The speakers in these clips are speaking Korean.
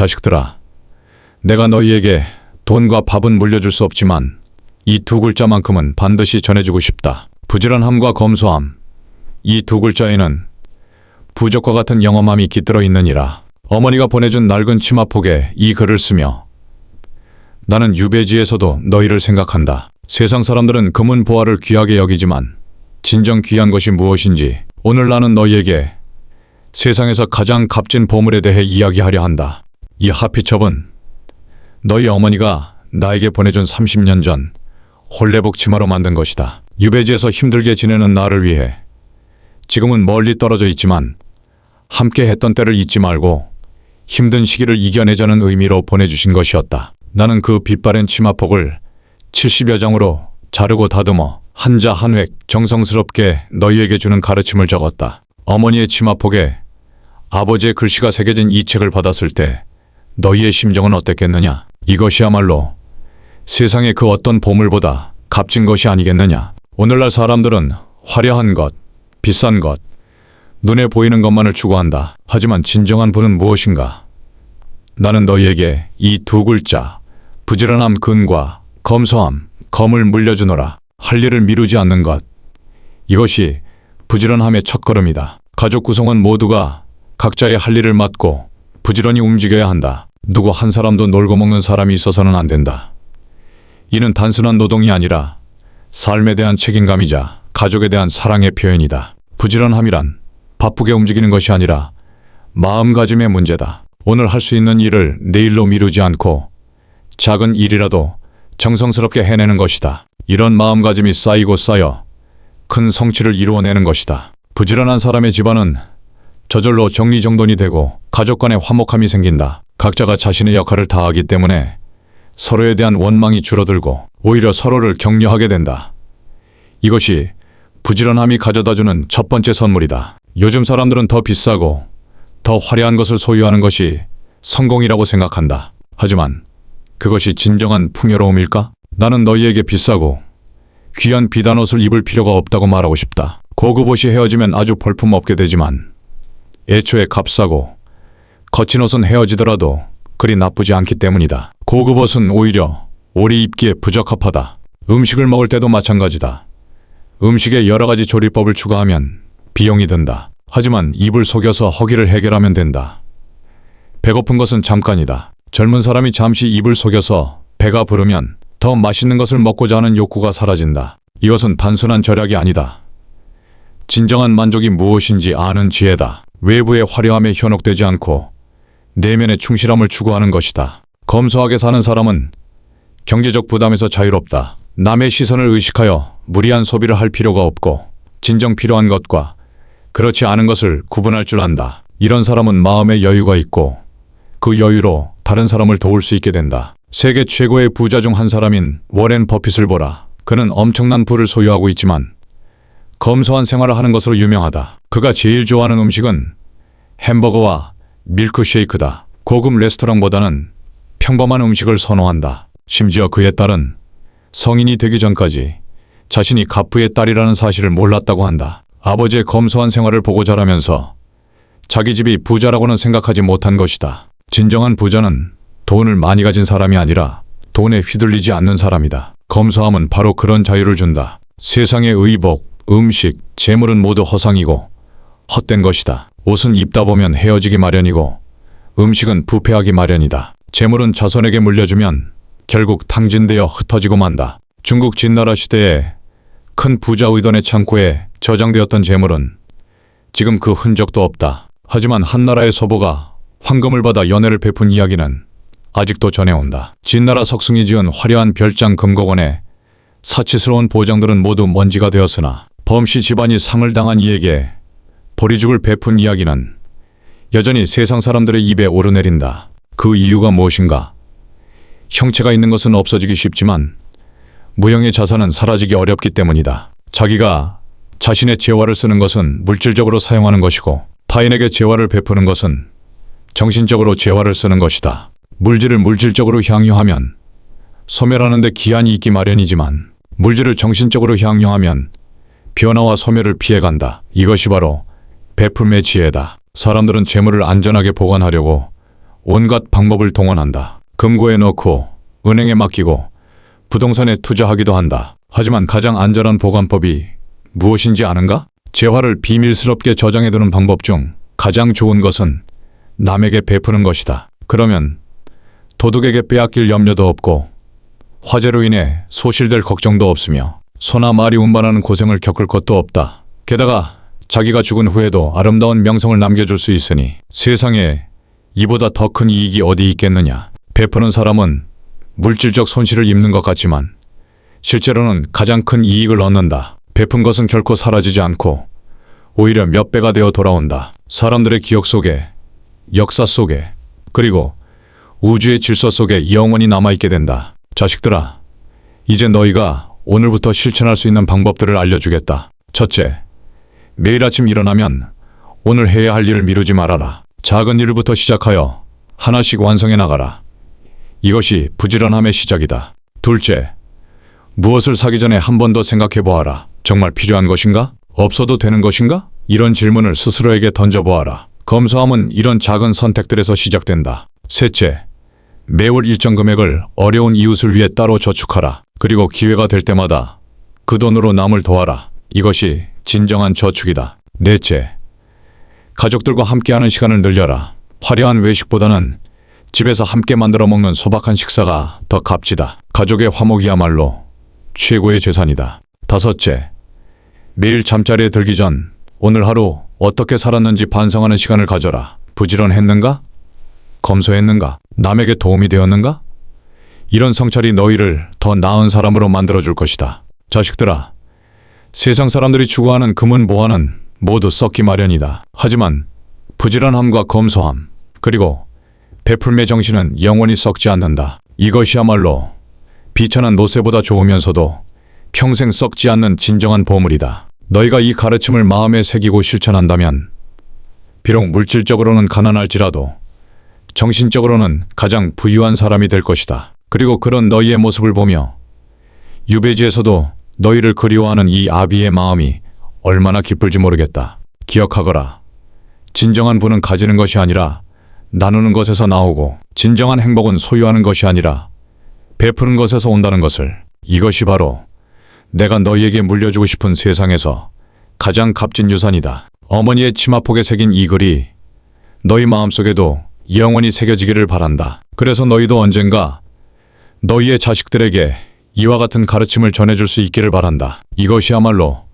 자식들아, 내가 너희에게 돈과 밥은 물려줄 수 없지만 이 두 글자만큼은 반드시 전해주고 싶다. 부지런함과 검소함. 이 두 글자에는 부적과 같은 영험함이 깃들어 있느니라. 어머니가 보내준 낡은 치마폭에 이 글을 쓰며 나는 유배지에서도 너희를 생각한다. 세상 사람들은 금은 보화를 귀하게 여기지만 진정 귀한 것이 무엇인지 오늘 나는 너희에게 세상에서 가장 값진 보물에 대해 이야기하려 한다. 이 하피첩은 너희 어머니가 나에게 보내준 30년 전 홀레복 치마로 만든 것이다. 유배지에서 힘들게 지내는 나를 위해 지금은 멀리 떨어져 있지만 함께 했던 때를 잊지 말고 힘든 시기를 이겨내자는 의미로 보내주신 것이었다. 나는 그 빛바랜 치마폭을 70여 장으로 자르고 다듬어 한자 한획 정성스럽게 너희에게 주는 가르침을 적었다. 어머니의 치마폭에 아버지의 글씨가 새겨진 이 책을 받았을 때 너희의 심정은 어땠겠느냐? 이것이야말로 세상의 그 어떤 보물보다 값진 것이 아니겠느냐? 오늘날 사람들은 화려한 것, 비싼 것, 눈에 보이는 것만을 추구한다. 하지만 진정한 부는 무엇인가? 나는 너희에게 이 두 글자, 부지런함 근과 검소함, 검을 물려주노라. 할 일을 미루지 않는 것. 이것이 부지런함의 첫걸음이다. 가족 구성원 모두가 각자의 할 일을 맡고 부지런히 움직여야 한다. 누구 한 사람도 놀고 먹는 사람이 있어서는 안 된다. 이는 단순한 노동이 아니라 삶에 대한 책임감이자 가족에 대한 사랑의 표현이다. 부지런함이란 바쁘게 움직이는 것이 아니라 마음가짐의 문제다. 오늘 할 수 있는 일을 내일로 미루지 않고 작은 일이라도 정성스럽게 해내는 것이다. 이런 마음가짐이 쌓이고 쌓여 큰 성취를 이루어내는 것이다. 부지런한 사람의 집안은 저절로 정리정돈이 되고 가족 간의 화목함이 생긴다. 각자가 자신의 역할을 다하기 때문에 서로에 대한 원망이 줄어들고 오히려 서로를 격려하게 된다. 이것이 부지런함이 가져다주는 첫 번째 선물이다. 요즘 사람들은 더 비싸고 더 화려한 것을 소유하는 것이 성공이라고 생각한다. 하지만 그것이 진정한 풍요로움일까? 나는 너희에게 비싸고 귀한 비단 옷을 입을 필요가 없다고 말하고 싶다. 고급 옷이 헤어지면 아주 볼품없게 되지만 애초에 값싸고 거친 옷은 헤어지더라도 그리 나쁘지 않기 때문이다. 고급 옷은 오히려 오래 입기에 부적합하다. 음식을 먹을 때도 마찬가지다. 음식에 여러 가지 조리법을 추가하면 비용이 든다. 하지만 입을 속여서 허기를 해결하면 된다. 배고픈 것은 잠깐이다. 젊은 사람이 잠시 입을 속여서 배가 부르면 더 맛있는 것을 먹고자 하는 욕구가 사라진다. 이것은 단순한 절약이 아니다. 진정한 만족이 무엇인지 아는 지혜다. 외부의 화려함에 현혹되지 않고 내면의 충실함을 추구하는 것이다. 검소하게 사는 사람은 경제적 부담에서 자유롭다. 남의 시선을 의식하여 무리한 소비를 할 필요가 없고 진정 필요한 것과 그렇지 않은 것을 구분할 줄 안다. 이런 사람은 마음의 여유가 있고 그 여유로 다른 사람을 도울 수 있게 된다. 세계 최고의 부자 중 한 사람인 워렌 버핏을 보라. 그는 엄청난 부를 소유하고 있지만 검소한 생활을 하는 것으로 유명하다. 그가 제일 좋아하는 음식은 햄버거와 밀크쉐이크다. 고급 레스토랑보다는 평범한 음식을 선호한다. 심지어 그의 딸은 성인이 되기 전까지 자신이 갑부의 딸이라는 사실을 몰랐다고 한다. 아버지의 검소한 생활을 보고 자라면서 자기 집이 부자라고는 생각하지 못한 것이다. 진정한 부자는 돈을 많이 가진 사람이 아니라 돈에 휘둘리지 않는 사람이다. 검소함은 바로 그런 자유를 준다. 세상의 의복, 음식, 재물은 모두 허상이고 헛된 것이다. 옷은 입다 보면 헤어지기 마련이고 음식은 부패하기 마련이다. 재물은 자손에게 물려주면 결국 탕진되어 흩어지고 만다. 중국 진나라 시대에 큰 부자 의돈의 창고에 저장되었던 재물은 지금 그 흔적도 없다. 하지만 한나라의 서보가 황금을 받아 연회를 베푼 이야기는 아직도 전해온다. 진나라 석승이 지은 화려한 별장 금고원에 사치스러운 보장들은 모두 먼지가 되었으나 범씨 집안이 상을 당한 이에게 보리죽을 베푼 이야기는 여전히 세상 사람들의 입에 오르내린다. 그 이유가 무엇인가? 형체가 있는 것은 없어지기 쉽지만 무형의 자산은 사라지기 어렵기 때문이다. 자기가 자신의 재화를 쓰는 것은 물질적으로 사용하는 것이고 타인에게 재화를 베푸는 것은 정신적으로 재화를 쓰는 것이다. 물질을 물질적으로 향유하면 소멸하는 데 기한이 있기 마련이지만 물질을 정신적으로 향유하면 변화와 소멸을 피해간다. 이것이 바로 베품의 지혜다. 사람들은 재물을 안전하게 보관하려고 온갖 방법을 동원한다. 금고에 넣고 은행에 맡기고 부동산에 투자하기도 한다. 하지만 가장 안전한 보관법이 무엇인지 아는가? 재화를 비밀스럽게 저장해두는 방법 중 가장 좋은 것은 남에게 베푸는 것이다. 그러면 도둑에게 빼앗길 염려도 없고 화재로 인해 소실될 걱정도 없으며 소나 말이 운반하는 고생을 겪을 것도 없다. 게다가 자기가 죽은 후에도 아름다운 명성을 남겨줄 수 있으니 세상에 이보다 더 큰 이익이 어디 있겠느냐. 베푸는 사람은 물질적 손실을 입는 것 같지만 실제로는 가장 큰 이익을 얻는다. 베푼 것은 결코 사라지지 않고 오히려 몇 배가 되어 돌아온다. 사람들의 기억 속에, 역사 속에, 그리고 우주의 질서 속에 영원히 남아있게 된다. 자식들아, 이제 너희가 오늘부터 실천할 수 있는 방법들을 알려주겠다. 첫째, 매일 아침 일어나면 오늘 해야 할 일을 미루지 말아라. 작은 일부터 시작하여 하나씩 완성해 나가라. 이것이 부지런함의 시작이다. 둘째, 무엇을 사기 전에 한 번 더 생각해 보아라. 정말 필요한 것인가? 없어도 되는 것인가? 이런 질문을 스스로에게 던져보아라. 검소함은 이런 작은 선택들에서 시작된다. 셋째, 매월 일정 금액을 어려운 이웃을 위해 따로 저축하라. 그리고 기회가 될 때마다 그 돈으로 남을 도와라. 이것이 진정한 저축이다. 넷째, 가족들과 함께하는 시간을 늘려라. 화려한 외식보다는 집에서 함께 만들어 먹는 소박한 식사가 더 값지다. 가족의 화목이야말로 최고의 재산이다. 다섯째, 매일 잠자리에 들기 전 오늘 하루 어떻게 살았는지 반성하는 시간을 가져라. 부지런했는가? 검소했는가? 남에게 도움이 되었는가? 이런 성찰이 너희를 더 나은 사람으로 만들어줄 것이다. 자식들아, 세상 사람들이 추구하는 금은 보화는 모두 썩기 마련이다. 하지만 부지런함과 검소함, 그리고 베풀매 정신은 영원히 썩지 않는다. 이것이야말로 비천한 노쇠보다 좋으면서도 평생 썩지 않는 진정한 보물이다. 너희가 이 가르침을 마음에 새기고 실천한다면 비록 물질적으로는 가난할지라도 정신적으로는 가장 부유한 사람이 될 것이다. 그리고 그런 너희의 모습을 보며 유배지에서도 너희를 그리워하는 이 아비의 마음이 얼마나 기쁠지 모르겠다. 기억하거라. 진정한 부는 가지는 것이 아니라 나누는 것에서 나오고 진정한 행복은 소유하는 것이 아니라 베푸는 것에서 온다는 것을. 이것이 바로 내가 너희에게 물려주고 싶은 세상에서 가장 값진 유산이다. 어머니의 치마폭에 새긴 이 글이 너희 마음속에도 영원히 새겨지기를 바란다. 그래서 너희도 언젠가 너희의 자식들에게 이와 같은 가르침을 전해줄 수 있기를 바란다. 이것이야말로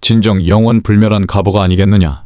진정 영원 불멸한 가보가 아니겠느냐.